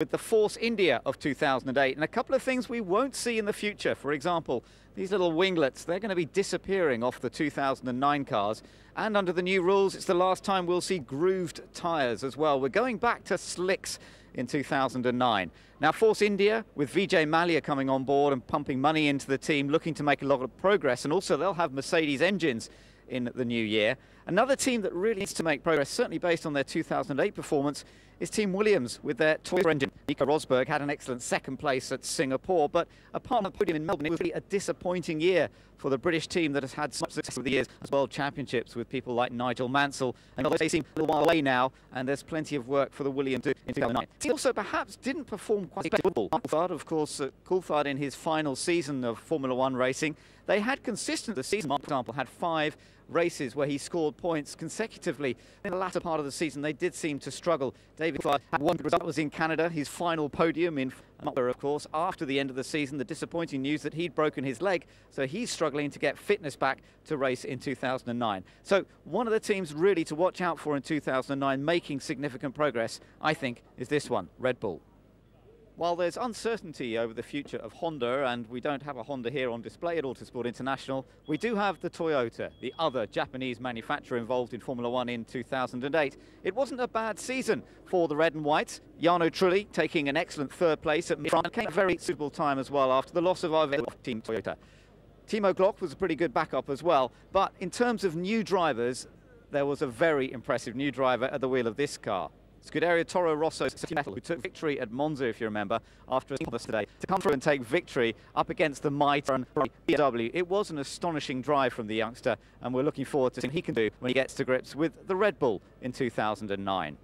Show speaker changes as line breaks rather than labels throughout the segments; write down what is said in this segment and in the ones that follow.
with the Force India of 2008 and a couple of things we won't see in the future. For example, these little winglets, they're going to be disappearing off the 2009 cars, and under the new rules it's the last time we'll see grooved tyres as well. We're going back to slicks in 2009. Now Force India, with Vijay Mallya coming on board and pumping money into the team, looking to make a lot of progress, and also they'll have Mercedes engines in the new year. Another team that really needs to make progress, certainly based on their 2008 performance, is Team Williams with their Toyota engine. Nico Rosberg had an excellent second place at Singapore, but apart from the podium in Melbourne, it was really a disappointing year for the British team that has had so much success over the years as World Championships with people like Nigel Mansell. And they seem a little while away now, and there's plenty of work for the Williams in 2009. He also perhaps didn't perform quite as well. Coulthard, of course, Coulthard in his final season of Formula One racing, they had consistent the season. For example, had 5 races where he scored points consecutively. In the latter part of the season, they did seem to struggle. David Coulthard had one good result, was in Canada, his final podium in Monaco, of course. After the end of the season, the disappointing news that he'd broken his leg, so he's struggling to get fitness back to race in 2009. So one of the teams really to watch out for in 2009, making significant progress, I think, is this one, Red Bull. While there's uncertainty over the future of Honda, and we don't have a Honda here on display at Autosport International, we do have the Toyota, the other Japanese manufacturer involved in Formula One in 2008. It wasn't a bad season for the red and whites. Jarno Trulli taking an excellent third place at Milan, came at a very suitable time as well after the loss of our team Toyota. Timo Glock was a pretty good backup as well, but in terms of new drivers, there was a very impressive new driver at the wheel of this car. Scuderia Toro Rosso, who took victory at Monza, if you remember, after a today, to come through and take victory up against the mighty BMW. It was an astonishing drive from the youngster, and we're looking forward to seeing what he can do when he gets to grips with the Red Bull in 2009.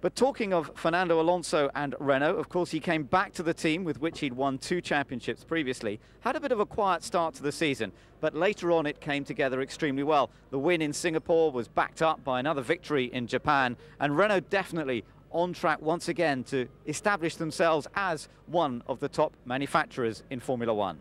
But talking of Fernando Alonso and Renault, of course he came back to the team with which he'd won 2 championships previously. Had a bit of a quiet start to the season, but later on it came together extremely well. The win in Singapore was backed up by another victory in Japan, and Renault definitely on track once again to establish themselves as one of the top manufacturers in Formula One.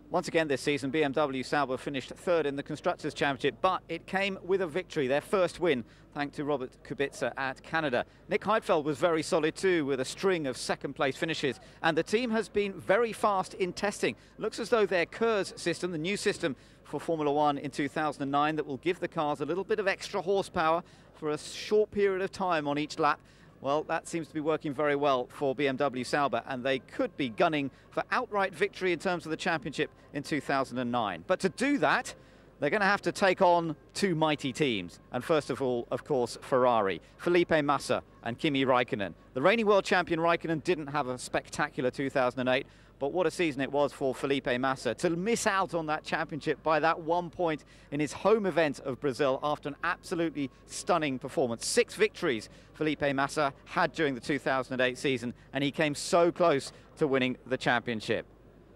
Once again this season, BMW Sauber finished 3rd in the Constructors' Championship, but it came with a victory, their first win, thanks to Robert Kubica at Canada. Nick Heidfeld was very solid too, with a string of second-place finishes, and the team has been very fast in testing. Looks as though their KERS system, the new system for Formula One in 2009, that will give the cars a little bit of extra horsepower for a short period of time on each lap. Well, that seems to be working very well for BMW Sauber, and they could be gunning for outright victory in terms of the championship in 2009. But to do that, they're going to have to take on 2 mighty teams. And first of all, of course, Ferrari, Felipe Massa and Kimi Raikkonen. The reigning world champion Raikkonen didn't have a spectacular 2008, but what a season it was for Felipe Massa to miss out on that championship by that 1 point in his home event of Brazil after an absolutely stunning performance. 6 victories Felipe Massa had during the 2008 season, and he came so close to winning the championship.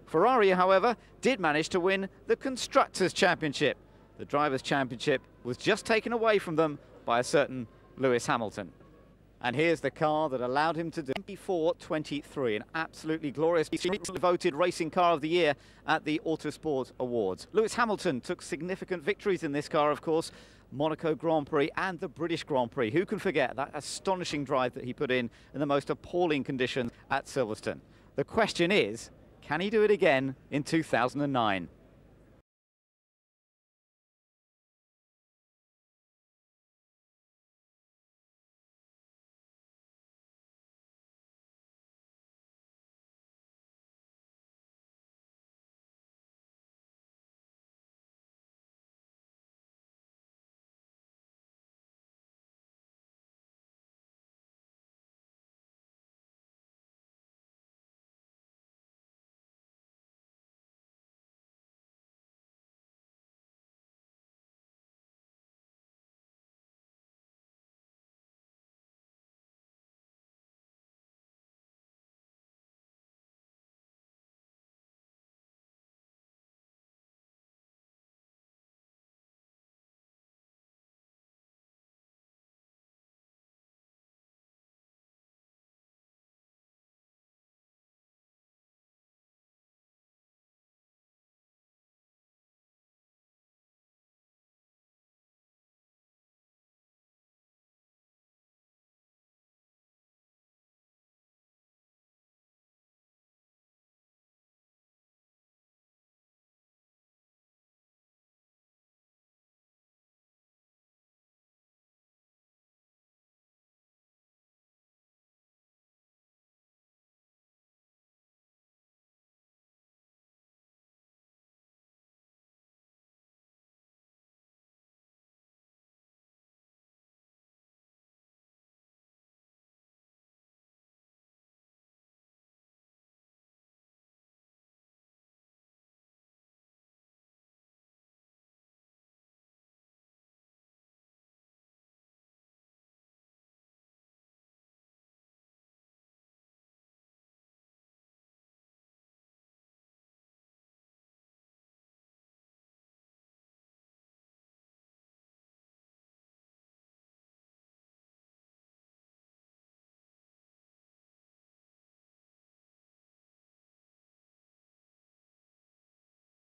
Ferrari, however, did manage to win the Constructors' Championship. The Drivers' Championship was just taken away from them by a certain Lewis Hamilton. And here's the car that allowed him to do 24-23, an absolutely glorious, voted Racing Car of the Year at the Autosport Awards. Lewis Hamilton took significant victories in this car, of course, Monaco Grand Prix and the British Grand Prix. Who can forget that astonishing drive that he put in the most appalling conditions at Silverstone? The question is, can he do it again in 2009?